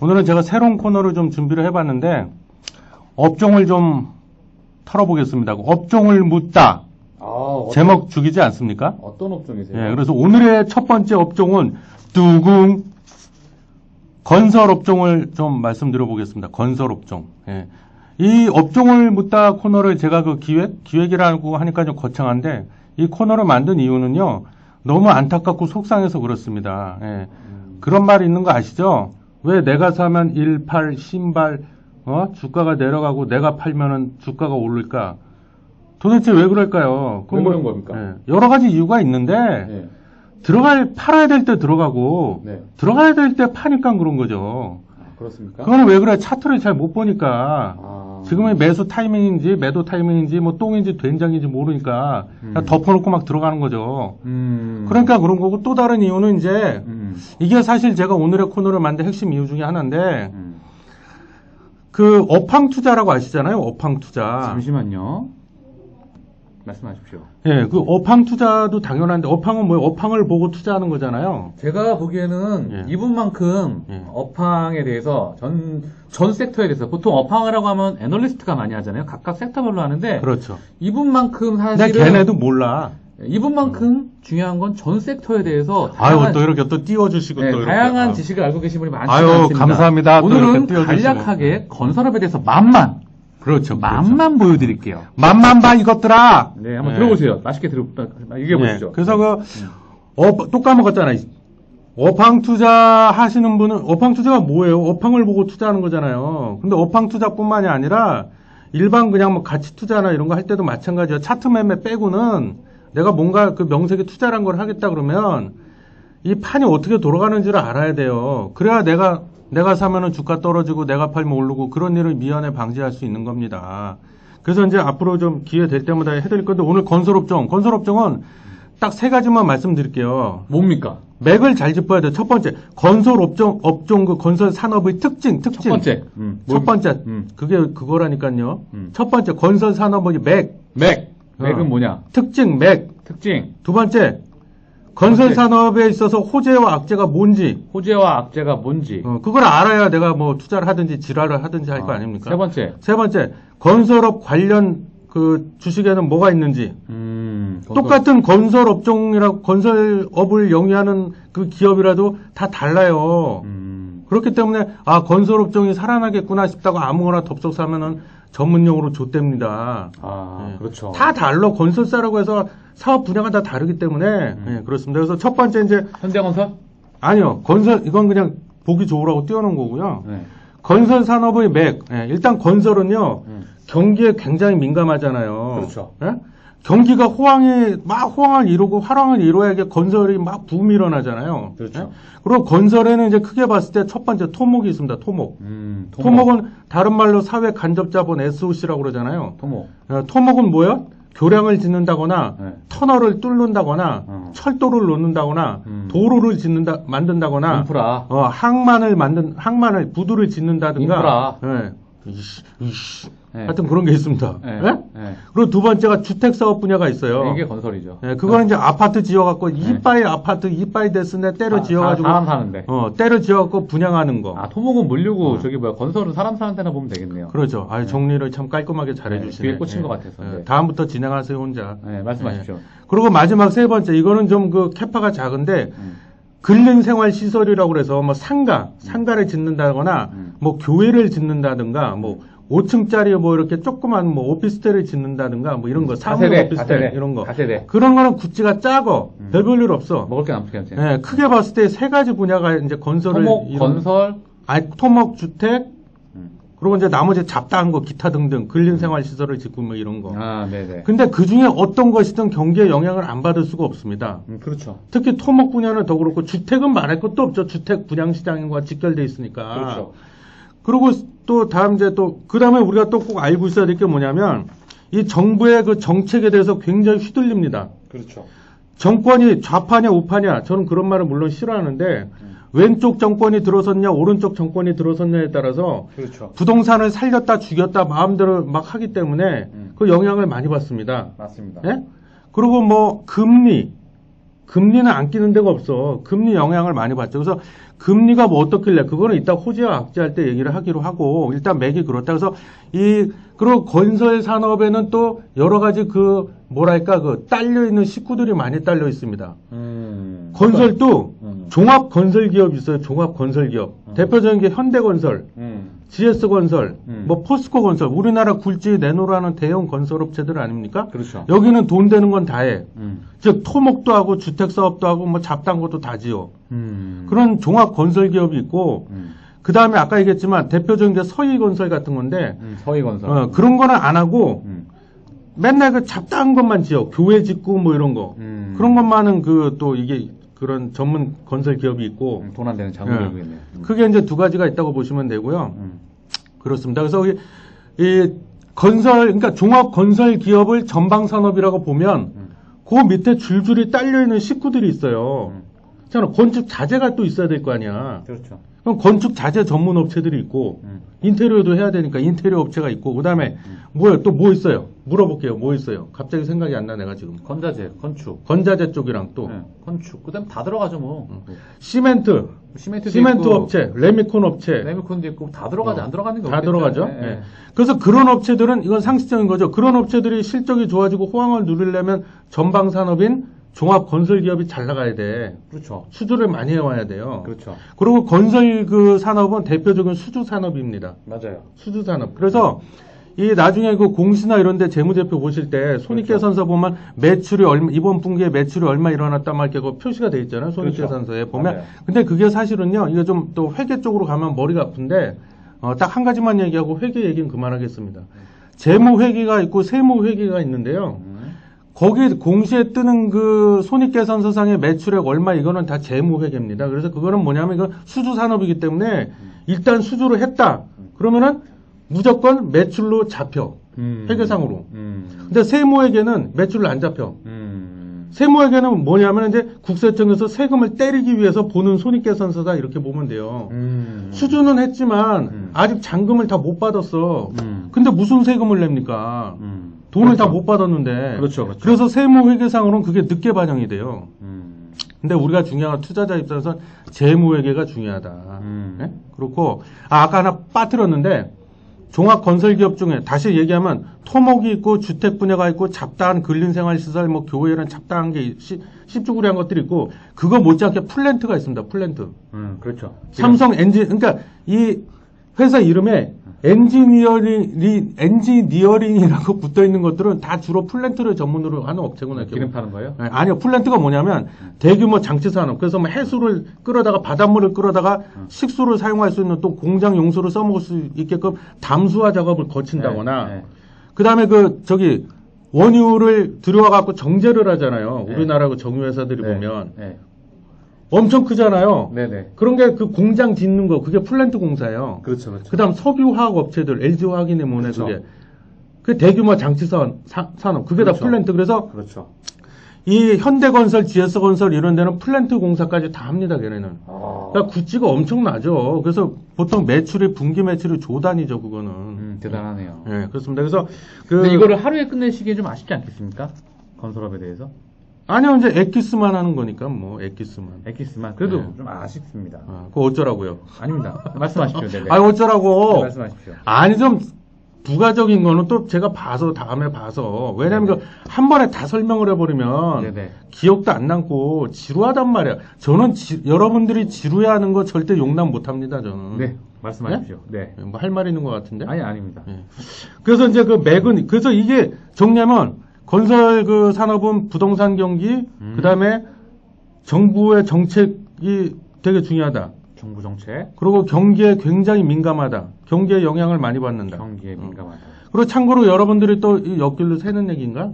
오늘은 제가 새로운 코너를 좀 준비를 해봤는데 업종을 좀 털어보겠습니다. 업종을 묻다. 제목 죽이지 않습니까? 어떤 업종이세요? 예, 그래서 오늘의 첫 번째 업종은 뚜궁 건설 업종을 좀 말씀드려 보겠습니다. 건설 업종. 예. 이 업종을 묻다 코너를 제가 그 기획이라고 하니까 좀 거창한데 이 코너를 만든 이유는요. 너무 안타깝고 속상해서 그렇습니다. 예. 그런 말이 있는 거 아시죠? 왜 내가 사면 18 신발 주가가 내려가고 내가 팔면은 주가가 오를까? 도대체 왜 그럴까요? 왜 그런 겁니까? 예, 여러 가지 이유가 있는데 네. 팔아야 될 때 들어가고 네. 들어가야 될 때 파니까 그런 거죠. 그렇습니까? 그거는 왜 그래? 차트를 잘 못 보니까 지금의 매수 타이밍인지 매도 타이밍인지 뭐 똥인지 된장인지 모르니까 그냥 덮어놓고 막 들어가는 거죠. 그러니까 그런 거고 또 다른 이유는 이제 이게 사실 제가 오늘의 코너를 만든 핵심 이유 중에 하나인데 그 업황 투자라고 아시잖아요. 업황 투자. 잠시만요. 말씀하십시오. 예, 그 업황 투자도 당연한데 업황은 뭐예요? 업황을 보고 투자하는 거잖아요. 제가 보기에는 예. 이분만큼 예. 업황에 대해서 전 섹터에 대해서 보통 업황이라고 하면 애널리스트가 많이 하잖아요. 각각 섹터별로 하는데 그렇죠. 이분만큼 근데 사실은 걔네도 몰라. 이분만큼 중요한 건 전 섹터에 대해서 아유, 또 이렇게 또 띄워주시고 네, 또 이렇게. 다양한 아유. 지식을 알고 계신 분이 많지 아유, 않습니다. 감사합니다. 또 오늘은 이렇게 띄워주시고. 간략하게 건설업에 대해서 맛만 그렇죠. 맛만 보여드릴게요. 맛만 봐 이것들아. 네, 한번 네. 들어보세요. 맛있게 얘기해 보시죠. 네, 그래서 또 까먹었잖아. 업황 투자 하시는 분은 업황 투자가 뭐예요? 업황을 보고 투자하는 거잖아요. 근데 업황 투자뿐만이 아니라 일반 그냥 뭐 가치 투자나 이런 거 할 때도 마찬가지야. 차트 매매 빼고는 내가 뭔가 그 명색에 투자란 걸 하겠다 그러면 이 판이 어떻게 돌아가는지를 알아야 돼요. 그래야 내가 사면은 주가 떨어지고 내가 팔면 오르고 그런 일을 미연에 방지할 수 있는 겁니다. 그래서 이제 앞으로 좀 기회 될 때마다 해드릴 건데 오늘 건설업종은 딱 세 가지만 말씀드릴게요. 뭡니까? 맥을 잘 짚어야 돼요. 첫 번째, 건설업종 그 건설 산업의 특징. 첫 번째. 첫 번째, 그게 그거라니까요. 첫 번째, 건설 산업의 맥은 뭐냐? 특징. 두 번째, 건설 산업에 있어서 호재와 악재가 뭔지. 호재와 악재가 뭔지. 그걸 알아야 내가 뭐 투자를 하든지 지랄을 하든지 할 거 아닙니까? 세 번째, 건설업 관련 그 주식에는 뭐가 있는지. 똑같은 건설업을 영위하는 그 기업이라도 다 달라요. 그렇기 때문에 건설업종이 살아나겠구나 싶다고 아무거나 덥석 사면은 전문용어로 좆됩니다. 네. 그렇죠. 다 달라. 건설사라고 해서 사업 분야가 다 다르기 때문에 네, 그렇습니다. 그래서 첫 번째 이제 현대건설? 아니요. 이건 그냥 보기 좋으라고 띄워놓은 거고요. 네. 건설 산업의 맥. 일단 건설은요. 경기에 굉장히 민감하잖아요. 그렇죠. 예? 경기가 호황을 이루고 활황을 이루어야 이게 건설이 막 붐이 일어나잖아요. 그렇죠. 예? 그리고 건설에는 이제 크게 봤을 때 첫 번째 토목이 있습니다. 토목은 다른 말로 사회 간접자본 SOC라고 그러잖아요. 토목은 뭐예요? 교량을 짓는다거나 터널을 뚫는다거나 철도를 놓는다거나 도로를 만든다거나 인프라. 항만을 부두를 짓는다든가. 인프라. 하여튼 그런 게 있습니다. 네. 예? 그리고 두 번째가 주택사업 분야가 있어요. 이게 건설이죠. 그거는 이제 아파트 지어갖고 이빠이 데스네 때려 지어가지고 사람 사는데. 때려 지어갖고 분양하는 거. 토목은 물류고 건설은 사람 사는 데나 보면 되겠네요. 그렇죠. 정리를 참 깔끔하게 잘해주시네. 귀에 꽂힌 것 같아서. 다음부터 진행하세요 혼자. 말씀하십시오. 그리고 마지막 세 번째 이거는 좀 그 캐파가 작은데. 근린생활시설이라고 그래서 뭐 상가를 짓는다거나 뭐 교회를 짓는다든가 뭐 5층짜리 뭐 이렇게 조그만 뭐 오피스텔을 짓는다든가 뭐 이런 거 사무용 오피스텔 이런 거 그런 거는 구찌가 작어 별 볼 없어. 먹을 게 남지. 네, 크게 봤을 때 세 가지 분야가 이제 건설을 토목 주택 그리고 이제 나머지 잡다한 거 기타 등등 근린생활시설을 짓고 뭐 이런 거. 네네. 근데 그 중에 어떤 것이든 경기에 영향을 안 받을 수가 없습니다. 그렇죠. 특히 토목 분야는 더 그렇고 주택은 말할 것도 없죠. 주택 분양시장과 직결돼 있으니까. 그렇죠. 그리고 또 그 다음에 우리가 또 꼭 알고 있어야 될 게 뭐냐면 이 정부의 그 정책에 대해서 굉장히 휘둘립니다. 그렇죠. 정권이 좌파냐 우파냐 저는 그런 말을 물론 싫어하는데 왼쪽 정권이 들어섰냐 오른쪽 정권이 들어섰냐에 따라서 그렇죠. 부동산을 살렸다 죽였다 마음대로 막 하기 때문에 그 영향을 많이 받습니다. 맞습니다. 예? 그리고 뭐 금리 금리는 안 끼는 데가 없어. 금리 영향을 많이 받죠. 그래서 금리가 뭐 어떻길래 그거는 이따 호재와 악재할 때 얘기를 하기로 하고 일단 맥이 그렇다. 그래서 그리고 건설 산업에는 또 여러 가지 딸려 있는 식구들이 많이 딸려 있습니다. 건설도 종합 건설 기업이 있어요. 종합 건설 기업. 대표적인 게 현대건설, GS건설, 뭐 포스코건설, 우리나라 굴지 내놓으라는 대형 건설업체들 아닙니까? 그렇죠. 여기는 돈 되는 건 다 해. 즉 토목도 하고 주택 사업도 하고 뭐 잡다한 것도 다 지어. 그런 종합 건설 기업이 있고 그 다음에 아까 얘기했지만 대표적인 게 서희건설 같은 건데 서희건설. 그런 거는 안 하고 맨날 그 잡다한 것만 지어. 교회 짓고 뭐 이런 거. 그런 것만은 또 이게 그런 전문 건설 기업이 있고 돈 안 되는 장기업이겠네요. 그게 이제 두 가지가 있다고 보시면 되고요. 그렇습니다. 그래서 이 건설, 그러니까 종합 건설 기업을 전방 산업이라고 보면 그 밑에 줄줄이 딸려 있는 식구들이 있어요. 자, 건축 자재가 또 있어야 될 거 아니야. 그렇죠. 그럼 건축 자재 전문 업체들이 있고 인테리어도 해야 되니까 인테리어 업체가 있고 그다음에 또 뭐 있어요? 물어볼게요. 뭐 있어요? 갑자기 생각이 안 나 내가 지금. 건자재, 건축. 건자재 쪽이랑 또 건축. 그다음 다 들어가죠 뭐. 시멘트 있고, 업체, 레미콘 업체. 레미콘도 있고 다 들어가지 안 들어가는 게 다 없겠죠. 들어가죠. 네. 그래서 그런 업체들은 이건 상식적인 거죠. 그런 업체들이 실적이 좋아지고 호황을 누리려면 전방 산업인 종합 건설 기업이 잘 나가야 돼. 그렇죠. 수주를 많이 해와야 돼요. 그렇죠. 그리고 건설 산업은 대표적인 수주 산업입니다. 맞아요. 수주 산업. 그래서 이 나중에 그 공시나 이런 데 재무제표 보실 때 손익계산서 보면 매출이 얼마, 이번 분기에 매출이 얼마 일어났다 말 게 그 표시가 돼 있잖아요. 손익계산서에 보면. 맞아요. 근데 그게 사실은요. 이거 좀 또 회계 쪽으로 가면 머리가 아픈데 딱 한 가지만 얘기하고 회계 얘기는 그만하겠습니다. 재무회계가 있고 세무회계가 있는데요. 거기 공시에 뜨는 그 손익계산서상의 매출액 얼마 이거는 다 재무회계입니다. 그래서 그거는 뭐냐면 이건 수주산업이기 때문에 일단 수주를 했다. 그러면은 무조건 매출로 잡혀. 회계상으로. 근데 세무회계는 매출로 안 잡혀. 세무회계는 뭐냐면 이제 국세청에서 세금을 때리기 위해서 보는 손익계산서다 이렇게 보면 돼요. 수주는 했지만 아직 잔금을 다 못 받았어. 근데 무슨 세금을 냅니까? 돈을 그렇죠. 다 못 받았는데. 그렇죠. 그래서 세무회계상으로는 그게 늦게 반영이 돼요. 근데 우리가 중요한 건 투자자 입장에서 재무회계가 중요하다. 네? 그렇고 아까 하나 빠뜨렸는데 종합건설기업 중에 다시 얘기하면 토목이 있고 주택 분야가 있고 잡다한 근린생활시설 뭐 교회는 잡다한 게 씹쭈구리한 것들이 있고 그거 못지않게 플랜트가 있습니다. 플랜트. 그렇죠. 삼성 그러니까 이 회사 이름에 엔지니어링이라고 붙어 있는 것들은 다 주로 플랜트를 전문으로 하는 업체구나. 기름 파는 거예요? 네, 아니요. 플랜트가 뭐냐면 대규모 장치 산업. 그래서 뭐 해수를 끌어다가 바닷물을 끌어다가 식수를 사용할 수 있는 또 공장 용수를 써먹을 수 있게끔 담수화 작업을 거친다거나 그다음에 원유를 들여와 갖고 정제를 하잖아요. 우리나라 그 정유회사들이 보면 엄청 크잖아요. 네네. 그런 게 그 공장 짓는 거, 그게 플랜트 공사예요. 그렇죠, 그렇죠. 그 다음 석유화학 업체들, LG화학이네 뭐네, 그렇죠. 그게. 그 대규모 장치 산업, 그게 그렇죠. 다 플랜트. 그래서 그렇죠. 이 현대건설, GS건설 이런 데는 플랜트 공사까지 다 합니다, 걔네는. 그러니까 구찌가 엄청나죠. 그래서 보통 분기 매출이 조 단위죠, 그거는. 대단하네요. 네, 그렇습니다. 그래서 근데 이거를 하루에 끝내시기에 좀 아쉽지 않겠습니까? 건설업에 대해서? 아니요, 이제 엑기스만 하는 거니까, 엑기스만. 엑기스만. 그래도 좀 아쉽습니다. 그거 어쩌라고요? 아닙니다. 말씀하십시오. 네네. 어쩌라고? 네, 말씀하십시오. 아니, 좀, 부가적인 거는 또 제가 다음에 봐서. 왜냐면 한 번에 다 설명을 해버리면. 네네. 기억도 안 남고 지루하단 말이야. 저는 여러분들이 지루해 하는 거 절대 용납 못 합니다, 저는. 네. 말씀하십시오. 네. 뭐 할 말 있는 것 같은데? 아니, 아닙니다. 네. 그래서 이제 그래서 이게 정리하면 건설 산업은 부동산 경기, 그 다음에 정부의 정책이 되게 중요하다. 정부 정책. 그리고 경기에 굉장히 민감하다. 경기에 영향을 많이 받는다. 경기에 민감하다. 그리고 참고로 여러분들이 또 옆길로 새는 얘기인가?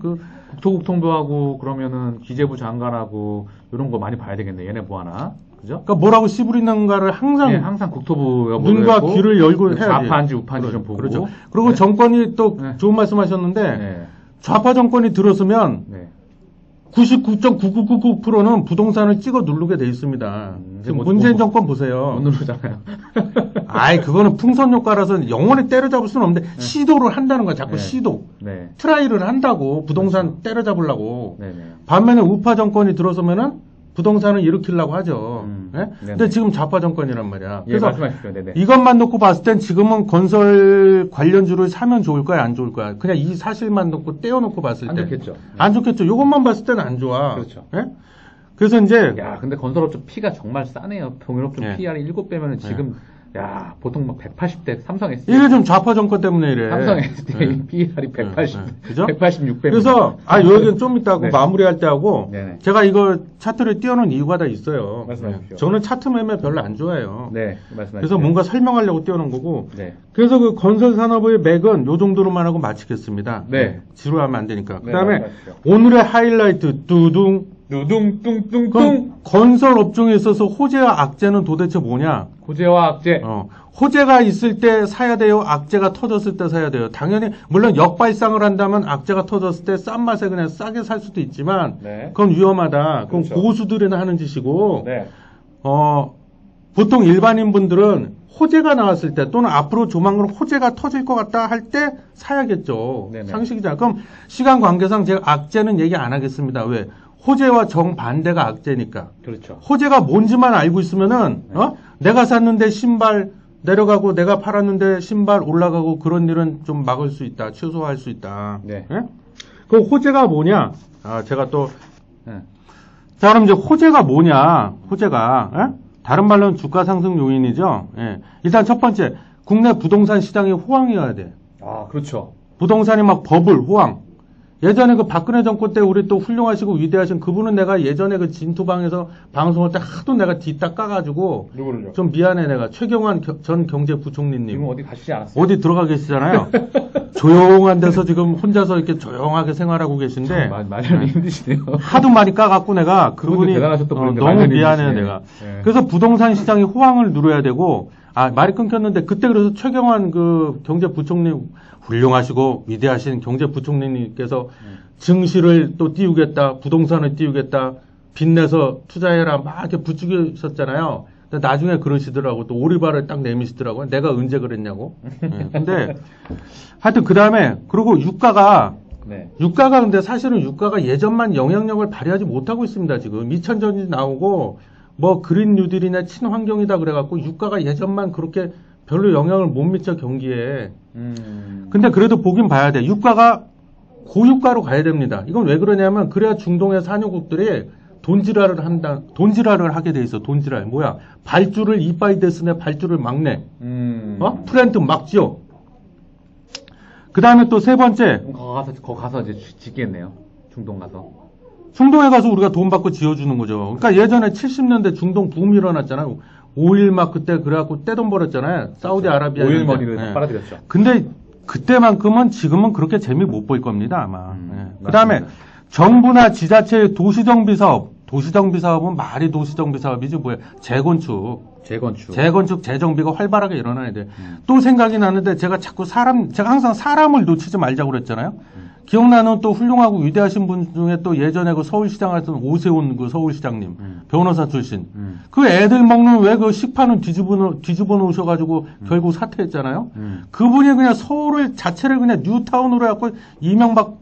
국토국통부하고 그러면은 기재부 장관하고 이런 거 많이 봐야 되겠네. 얘네 뭐 하나. 그죠? 그러니까 뭐라고 씨부리는가를 항상 국토부 눈과 귀를 열고 해야지. 좌파인지 우파인지 좀 보고. 그렇죠. 그리고 정권이 또 좋은 말씀하셨는데 좌파 정권이 들었으면 99.9999%는 부동산을 찍어 누르게 돼 있습니다. 지금 문재인 정권 보세요. 못 누르잖아요. 그거는 풍선 효과라서 영원히 때려잡을 수는 없는데 시도를 한다는 거야. 자꾸 시도. 트라이를 한다고 부동산 때려잡으려고. 반면에 우파 정권이 들어서면은 부동산을 일으키려고 하죠. 예? 근데 네네. 지금 좌파 정권이란 말이야. 예, 그래서 말씀하십시오. 네네. 이것만 놓고 봤을 땐 지금은 건설 관련주를 사면 좋을 거야, 안 좋을 거야? 그냥 이 사실만 놓고 떼어놓고 봤을 안 때. 좋겠죠. 안 좋겠죠. 이것만 봤을 때는 안 좋아. 그렇죠. 예? 그래서 이제 야, 근데 건설업종 P가 정말 싸네요. 동일업종 예. PR이 7배면은 지금, 야, 보통 막 180대 삼성 SDI. 이게 좀 좌파 정권 때문에 이래. 삼성 SDI 예. PR이 180, 그죠? 186배. 그래서 여기는 좀 이따 하고 네. 마무리할 때 하고 네네. 제가 이거 차트를 띄워놓은 이유가 다 있어요. 말씀하십시오. 저는 차트 매매 별로 안 좋아해요. 네, 말씀하십시오. 그래서 뭔가 설명하려고 띄워놓은 거고. 네. 그래서 그 건설 산업의 맥은 요 정도로만 하고 마치겠습니다. 네. 지루하면 안 되니까. 네, 그다음에 말씀하십시오. 오늘의 하이라이트 뚜둥. 누둥 그럼 건설 업종에 있어서 호재와 악재는 도대체 뭐냐? 호재와 악재. 호재가 있을 때 사야 돼요? 악재가 터졌을 때 사야 돼요? 당연히 물론 역발상을 한다면 악재가 터졌을 때 싼 맛에 그냥 싸게 살 수도 있지만 네. 그건 위험하다. 그건 그렇죠. 고수들이나 하는 짓이고 네. 보통 일반인 분들은 호재가 나왔을 때 또는 앞으로 조만간 호재가 터질 것 같다 할 때 사야겠죠. 네네. 상식이잖아. 그럼 시간 관계상 제가 악재는 얘기 안 하겠습니다. 왜? 호재와 정반대가 악재니까. 그렇죠. 호재가 뭔지만 알고 있으면은 네. 내가 샀는데 신발 내려가고 내가 팔았는데 신발 올라가고 그런 일은 좀 막을 수 있다. 최소화할 수 있다. 네. 예? 그 호재가 뭐냐? 제가 또 네. 자, 그럼 이제 호재가 뭐냐? 호재가 예? 다른 말로는 주가 상승 요인이죠. 예. 일단 첫 번째 국내 부동산 시장이 호황이어야 돼. 아, 그렇죠. 부동산이 막 버블 호황. 예전에 그 박근혜 정권 때 우리 또 훌륭하시고 위대하신 그분은 내가 예전에 그 진투방에서 방송할 때 하도 내가 뒤딱 까가지고 누구를요? 좀 미안해 내가 최경환 전 경제부총리님 지금 어디 가시지 않았어요? 어디 들어가 계시잖아요. 조용한 데서 지금 혼자서 이렇게 조용하게 생활하고 계신데 많이 힘드시네요. 하도 많이 까갖고 내가 그분이 대단하셨던 분인데 너무 많이 미안해요 힘드시네. 내가. 네. 그래서 부동산 시장이 호황을 누려야 되고 말이 끊겼는데 그때 그래서 최경환 그 경제부총리 훌륭하시고 위대하신 경제부총리님께서 증시를 또 띄우겠다, 부동산을 띄우겠다, 빚내서 투자해라 막 이렇게 부추기셨잖아요. 근데 나중에 그러시더라고. 또 오리발을 딱 내미시더라고요. 내가 언제 그랬냐고. 예, 근데 하여튼 그 다음에 그리고 유가가 근데 사실은 유가가 예전만 영향력을 발휘하지 못하고 있습니다. 지금 2000전이 나오고 뭐 그린 뉴딜이나 친환경이다 그래갖고 유가가 예전만 그렇게 별로 영향을 못 미쳐 경기에. 근데 그래도 보긴 봐야 돼. 유가가 고유가로 가야 됩니다. 이건 왜 그러냐면 그래야 중동의 산유국들이 돈지랄을 하게 돼 있어. 돈지랄. 뭐야? 발주를 이빠이 데스네 발주를 막내. 프렌트 막 지어. 그 다음에 또 세 번째. 거 가서 이제 짓겠네요. 중동 가서. 중동에 가서 우리가 돈 받고 지어주는 거죠. 그러니까 예전에 70년대 중동 붐이 일어났잖아요. 오일 막 그때 그래갖고 떼돈 벌었잖아요. 사우디아라비아. 오일 머니를 빨아들였죠. 근데 그때만큼은 지금은 그렇게 재미 못 볼 겁니다, 아마. 그 다음에 맞습니다. 정부나 지자체의 도시정비 사업은 말이 도시정비 사업이지 뭐야. 재건축, 재정비가 활발하게 일어나야 돼. 또 생각이 나는데 제가 항상 사람을 놓치지 말자고 그랬잖아요. 기억나는 또 훌륭하고 위대하신 분 중에 또 예전에 그 서울시장 하던 오세훈 그 서울시장님, 변호사 출신. 그 애들 먹는 왜 그 식판을 뒤집어 놓으셔가지고 결국 사퇴했잖아요. 그분이 그냥 서울을 자체를 그냥 뉴타운으로 해갖고 이명박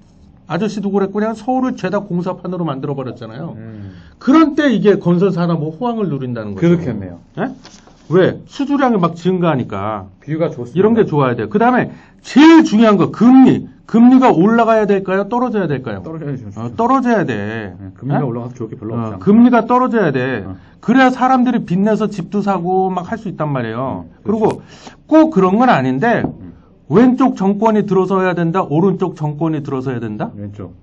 아저씨도 그랬고 그냥 서울을 죄다 공사판으로 만들어 버렸잖아요. 그런 때 이게 건설 산업 호황을 누린다는 거죠. 그렇겠네요. 예? 왜? 수주량이 막 증가하니까. 비유가 좋습니다. 이런 게 좋아야 돼요. 그 다음에 제일 중요한 거 금리. 금리가 올라가야 될까요? 떨어져야 될까요? 떨어져야죠. 떨어져야 돼. 금리가 올라가서 좋을 게 별로 없죠. 금리가 떨어져야 돼. 그래야 사람들이 빚내서 집도 사고 막 할 수 있단 말이에요. 그리고 꼭 그런 건 아닌데 왼쪽 정권이 들어서야 된다. 오른쪽 정권이 들어서야 된다. 왼쪽.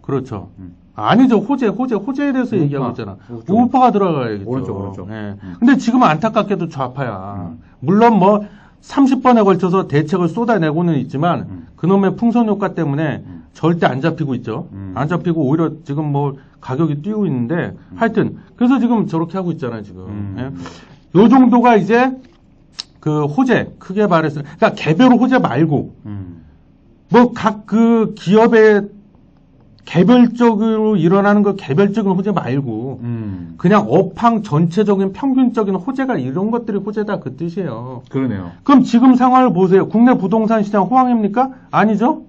그렇죠. 아니죠. 호재에 대해서 얘기하고 있잖아. 우파가 들어가야겠죠. 오른쪽. 예. 근데 지금은 안타깝게도 좌파야. 물론 뭐 30번에 걸쳐서 대책을 쏟아내고는 있지만 그놈의 풍선 효과 때문에 절대 안 잡히고 있죠. 안 잡히고 오히려 지금 뭐 가격이 뛰고 있는데 하여튼 그래서 지금 저렇게 하고 있잖아요. 지금. 예. 요 정도가 이제 그 호재 크게 말해서 그러니까 개별 호재 말고 뭐 각 그 기업의 개별적으로 일어나는 그 개별적인 호재 말고 그냥 업황 전체적인 평균적인 호재가 이런 것들이 호재다 그 뜻이에요. 그러네요. 그럼 지금 상황을 보세요. 국내 부동산 시장 호황입니까? 아니죠?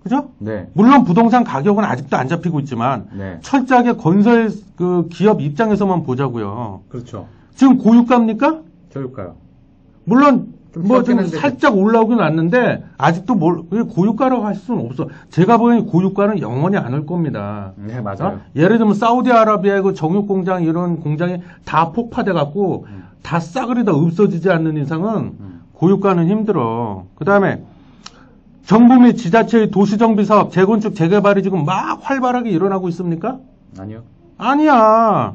그죠? 네. 물론 부동산 가격은 아직도 안 잡히고 있지만 네. 철저하게 건설 그 기업 입장에서만 보자고요. 그렇죠. 지금 고유가입니까? 저유가요. 물론 좀 뭐 좀 섞이는데 살짝 올라오긴 왔는데 아직도 고유가라고 할 수는 없어. 제가 보기엔 고유가는 영원히 안 올 겁니다. 네, 맞아요. 예를 들면 사우디아라비아의 그 정육 공장 이런 공장이 다 폭파돼 갖고 다 싸그리 다 없어지지 않는 이상은 고유가는 힘들어. 그다음에 정부 및 지자체의 도시정비 사업, 재건축, 재개발이 지금 막 활발하게 일어나고 있습니까? 아니요. 아니야.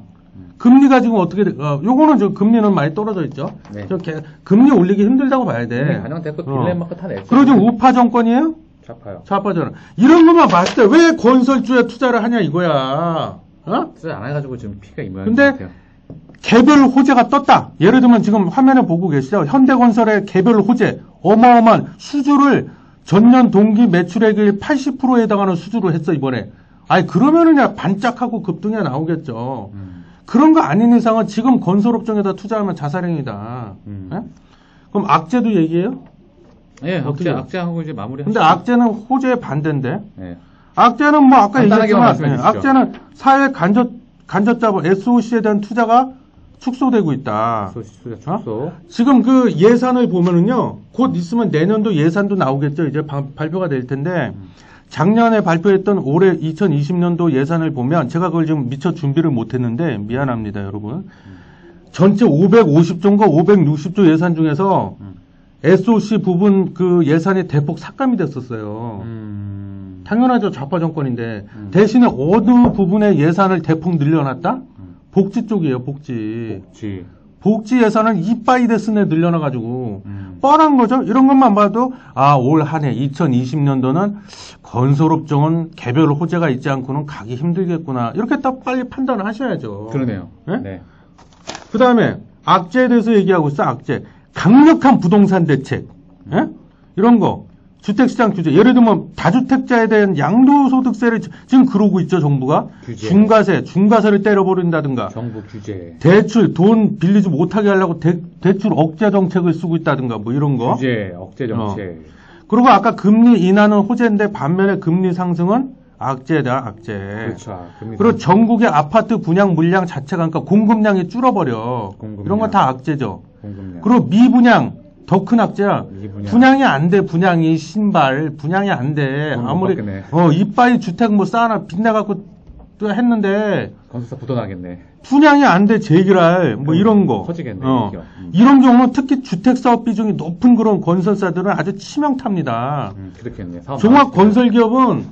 금리가 지금 어떻게 요거는 저 금리는 많이 떨어져 있죠. 네. 금리 올리기 힘들다고 봐야 돼. 반영됐고 딜레마가 다 냈죠. 그리고 지금 우파 정권이에요? 좌파요. 좌파잖아. 이런 것만 봤을 때 왜 건설주에 투자를 하냐 이거야. 어? 투자 안 해가지고 지금 피가 이 모양인 근데 것 같아요. 개별 호재가 떴다. 예를 들면 지금 화면에 보고 계시죠? 현대건설의 개별 호재 어마어마한 수주를 전년 동기 매출액의 80%에 해당하는 수주를 했어 이번에. 아니 그러면은 그냥 반짝하고 급등이 나오겠죠. 그런 거 아닌 이상은 지금 건설업종에다 투자하면 자살행위다. 예? 그럼 악재도 얘기해요? 예, 어떻게 악재하고 이제 마무리. 근데 악재는 호재의 반대인데. 예. 악재는 뭐 아까 간단하게만 얘기했지만 말씀해 주시죠. 악재는 사회 간접자본 SOC에 대한 투자가 축소되고 있다. 투자 축소. 지금 그 예산을 보면은요, 곧 있으면 내년도 예산도 나오겠죠. 이제 발표가 될 텐데, 작년에 발표했던 올해 2020년도 예산을 보면, 제가 그걸 지금 미처 준비를 못 했는데, 미안합니다, 여러분. 전체 550조인가 560조 예산 중에서, SOC 부분 그 예산이 대폭 삭감이 됐었어요. 당연하죠. 좌파 정권인데. 대신에 어느 부분의 예산을 대폭 늘려놨다? 복지 쪽이에요, 복지. 복지 예산을 이빠이 데스네 늘려놔가지고 뻔한 거죠. 이런 것만 봐도 올 한 해 2020년도는 건설업종은 개별 호재가 있지 않고는 가기 힘들겠구나. 이렇게 딱 빨리 판단을 하셔야죠. 그러네요. 네? 네. 그 다음에 악재에 대해서 얘기하고 있어. 악재. 강력한 부동산 대책. 예? 이런 거. 주택시장 규제. 예를 들면 다주택자에 대한 양도소득세를 지금 그러고 있죠, 정부가. 규제. 중과세를 때려버린다든가. 정부 규제. 대출, 돈 빌리지 못하게 하려고 대출 억제 정책을 쓰고 있다든가, 뭐 이런 거. 규제, 억제 정책. 그리고 아까 금리 인하는 호재인데 반면에 금리 상승은 악재다, 악재. 그렇죠. 그리고 전국의 아파트 분양 물량 자체가 그러니까 공급량이 줄어버려. 공급량. 이런 건 다 악재죠. 공급량. 그리고 미분양. 더 큰 악재야. 미분양. 분양이 안 돼, 분양이. 신발. 분양이 안 돼. 아무리, 이빠이 주택 뭐 쌓아놔, 빚내갖고 또 했는데. 건설사 부도나겠네. 분양이 안 돼, 재기랄. 뭐 이런 거. 커지겠네. 이런 경우는 특히 주택사업 비중이 높은 그런 건설사들은 아주 치명타입니다. 그렇겠네. 종합 건설기업은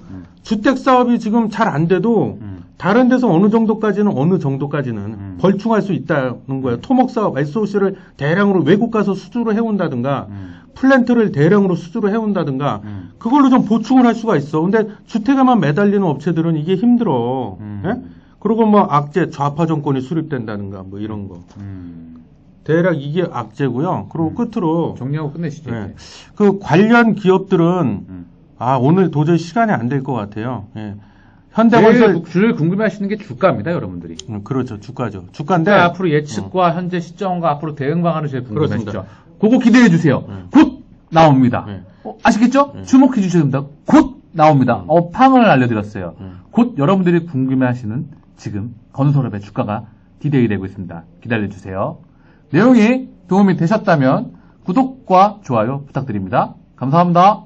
주택사업이 지금 잘 안 돼도 다른 데서 어느 정도까지는 벌충할 수 있다는 거예요. 토목사업, SOC를 대량으로 외국 가서 수주를 해온다든가, 플랜트를 대량으로 수주를 해온다든가, 그걸로 좀 보충을 할 수가 있어. 근데 주택에만 매달리는 업체들은 이게 힘들어. 예? 그리고 뭐 악재, 좌파 정권이 수립된다든가, 뭐 이런 거. 대략 이게 악재고요. 그리고 끝으로 정리하고 끝내시죠. 예, 그 관련 기업들은 오늘 도저히 시간이 안 될 것 같아요. 예. 현대건설 제일 궁금해하시는 게 주가입니다, 여러분들이. 그렇죠, 주가죠. 주가인데 앞으로 예측과 현재 시점과 앞으로 대응 방안을 제일 궁금해하시죠. 그거 기대해 주세요. 곧 나옵니다. 아시겠죠? 주목해 주셔야 됩니다. 곧 나옵니다. 업황을 알려드렸어요. 곧 여러분들이 궁금해하시는 지금 건설업의 주가가 디데이 되고 있습니다. 기다려 주세요. 내용이 도움이 되셨다면 구독과 좋아요 부탁드립니다. 감사합니다.